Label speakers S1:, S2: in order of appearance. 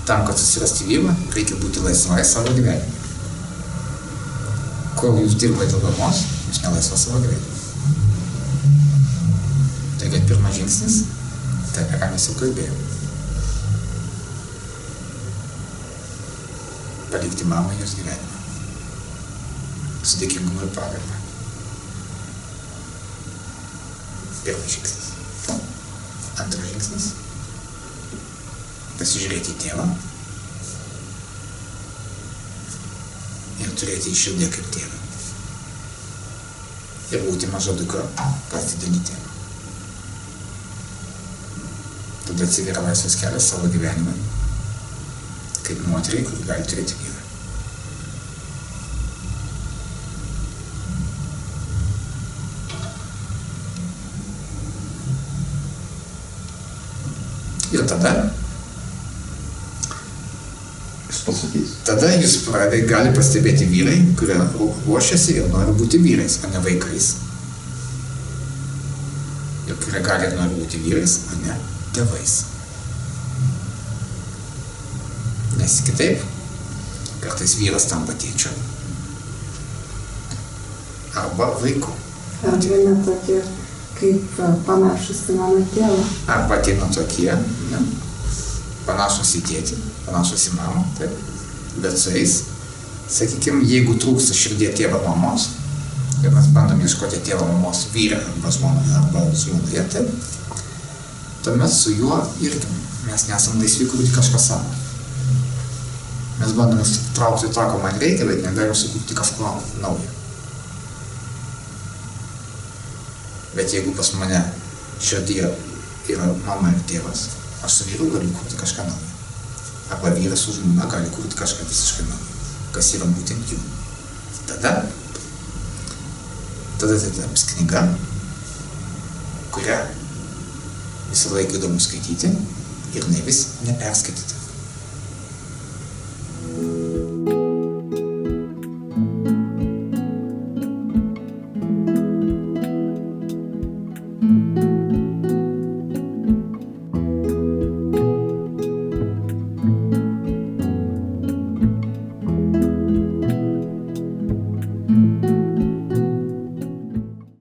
S1: Tam, kad susirasti vyrą, reikia būti laisvai savo gyvenime. Kol jūs dirbate dėl mamos, jūs nelaisva savo gyvenime. Taigi pirmas žingsnis, tai apie ką mes jau kalbėjome. Palikti mamą jos gyvenimą. Su dėkingumu ir pagarba. Pirmas žingsnis. Antras žingsnis. Pasižiūrėti į tėvą ir turėti į širdę kaip tėvą. Ir būti maža dukra pas didelį tėvą. Tada atsiveria laisvas kelias savo gyvenimą, kaip moteriai, kuri gali turėti vyrą. Ir tada jūs gali pastebėti vyrai, kurie ruošiasi ir nori būti vyrais, o ne vaikais. Ir kurie gali ir nori būti vyrais, o ne tėvais. Nes kitaip, kartais vyras tampa tėčiu. Arba vaiku.
S2: Arba ne tokie, kaip panašus į mano tėvą.
S1: Arba ateina tokie, panašus į tėtį, panašus į mamą, taip. Bet su jais, sakykime, jeigu trūksta širdie tėvo mamos, ir mes bandom ieškoti tėvo mamos vyrą arba žmonoje, taip, tuomet su juo irgi mes nesam laisvi kurti kažką savo. Mes bandome traukti tą, ko man reikia, bet negalim sukurti kažko naujo. Bet jeigu pas mane širdyje yra mama ir tėvas, aš su vyru galiu kurti kažką naujo. Arba vyras su žmona gali kurti kažką visiškai naujo, kas yra būtent jų. Tada tai taps knyga, kurią visą laiką įdomu skaityti ir ne vis neperskaityti.